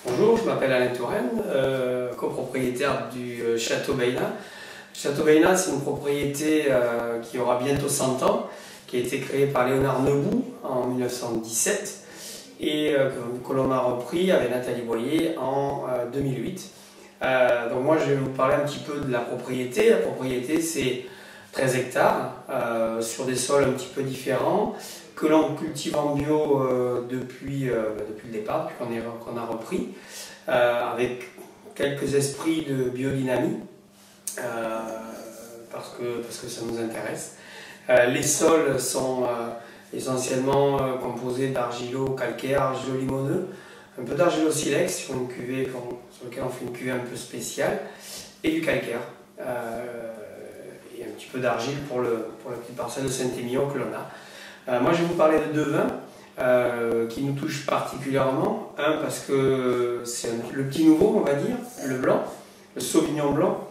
Bonjour, je m'appelle Alain Touraine, copropriétaire du Château Bayna. Château Bayna, c'est une propriété qui aura bientôt 100 ans, qui a été créée par Léonard Nebout en 1917 et que l'on a repris avec Nathalie Boyer en 2008. Donc moi, je vais vous parler un petit peu de la propriété. La propriété, c'est 13 hectares sur des sols un petit peu différents que l'on cultive en bio depuis le départ, depuis qu'on a repris, avec quelques esprits de biodynamie, parce que ça nous intéresse. Les sols sont essentiellement composés d'argilo-calcaire, argilo-limoneux, un peu d'argilo-silex sur une cuvée sur laquelle on fait une cuvée un peu spéciale, et du calcaire. Et un petit peu d'argile pour la petite parcelle de Saint-Émilion que l'on a. Moi, je vais vous parler de deux vins qui nous touchent particulièrement. Un, parce que c'est le petit nouveau, on va dire, le blanc, le Sauvignon blanc.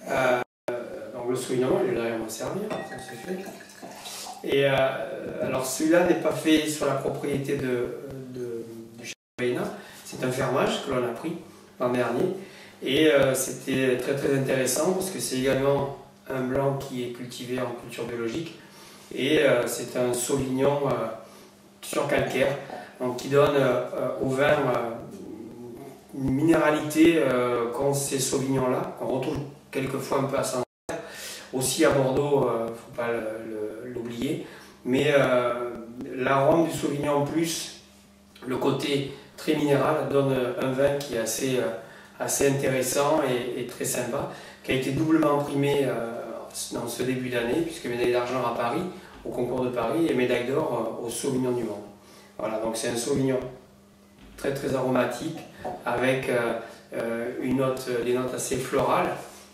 Donc le Sauvignon blanc, il est derrière moi servir, ça c'est fait. Et alors celui-là n'est pas fait sur la propriété du Château Bayna, c'est un fermage que l'on a pris l'an dernier. Et c'était très très intéressant parce que c'est également un blanc qui est cultivé en culture biologique. Et c'est un Sauvignon sur calcaire, donc qui donne au vin une minéralité qu'ont ces Sauvignons-là, qu'on retrouve quelquefois un peu à Sancerre, aussi à Bordeaux, il ne faut pas l'oublier. Mais l'arôme du Sauvignon plus le côté très minéral donne un vin qui est assez intéressant et très sympa, qui a été doublement primé dans ce début d'année, puisque médaille d'argent à Paris, au concours de Paris, et médaille d'or au Sauvignon du Monde. Voilà, donc c'est un Sauvignon très très aromatique, avec des notes assez florales,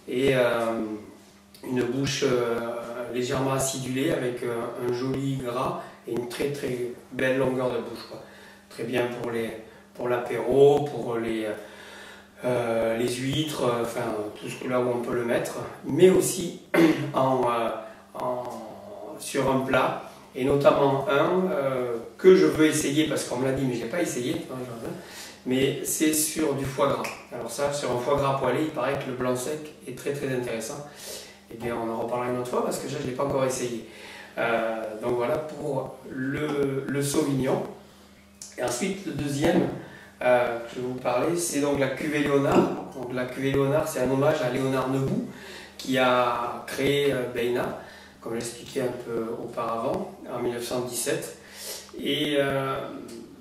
et une bouche légèrement acidulée, avec un joli gras, et une très très belle longueur de bouche, quoi. Très bien pour l'apéro, pour les huîtres, enfin tout ce là où on peut le mettre, mais aussi sur un plat, et notamment un que je veux essayer parce qu'on me l'a dit mais je n'ai pas essayé, mais c'est sur du foie gras. Alors ça, sur un foie gras poêlé, il paraît que le blanc sec est très très intéressant. Et bien on en reparlera une autre fois parce que je ne l'ai pas encore essayé. Donc voilà pour le Sauvignon. Et ensuite le deuxième que je vais vous parler, c'est donc la cuvée Léonard. Donc la cuvée Léonard, c'est un hommage à Léonard Nebout qui a créé Bayna, comme j'expliquais un peu auparavant, en 1917. Et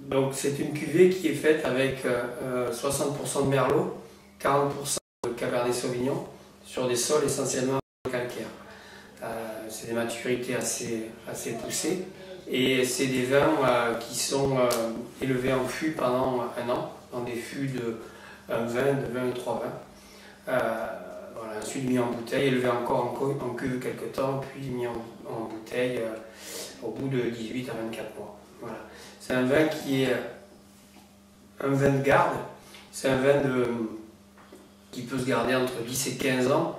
donc c'est une cuvée qui est faite avec 60% de Merlot, 40% de Cabernet Sauvignon, sur des sols essentiellement calcaires. C'est des maturités assez poussées. Et c'est des vins qui sont élevés en fût pendant un an, dans des fûts de 20 et 3 vins. Voilà, ensuite mis en bouteille, élevé encore en cuve quelques temps, puis mis en bouteille au bout de 18 à 24 mois. Voilà. C'est un vin qui est un vin de garde, c'est un vin qui peut se garder entre 10 et 15 ans.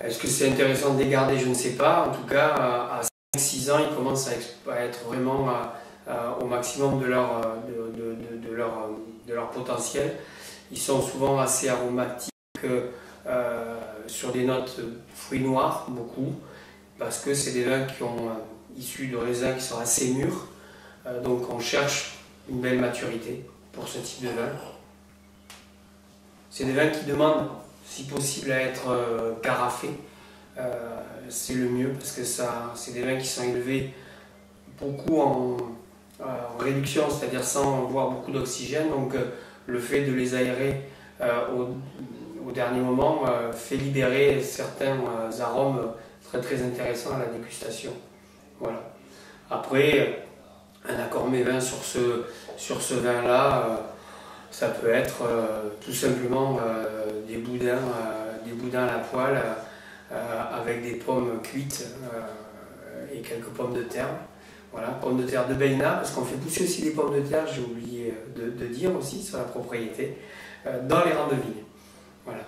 Est-ce que c'est intéressant de les garder? Je ne sais pas. En tout cas, à 6 ans, ils commencent à être vraiment au maximum de leur potentiel. Ils sont souvent assez aromatiques, sur des notes fruits noirs, beaucoup, parce que c'est des vins qui ont issus de raisins qui sont assez mûrs. Donc on cherche une belle maturité pour ce type de vin. C'est des vins qui demandent, si possible, à être carafés. C'est le mieux parce que c'est des vins qui sont élevés beaucoup en réduction, c'est-à-dire sans avoir beaucoup d'oxygène. Donc le fait de les aérer au dernier moment fait libérer certains arômes très très intéressants à la dégustation. Voilà. Après, un accord mévin sur ce vin-là, ça peut être tout simplement des boudins à la poêle, avec des pommes cuites et quelques pommes de terre. Voilà, pommes de terre de Bayna, parce qu'on fait pousser aussi des pommes de terre, j'ai oublié de dire aussi sur la propriété, dans les rangs de vigne. Voilà.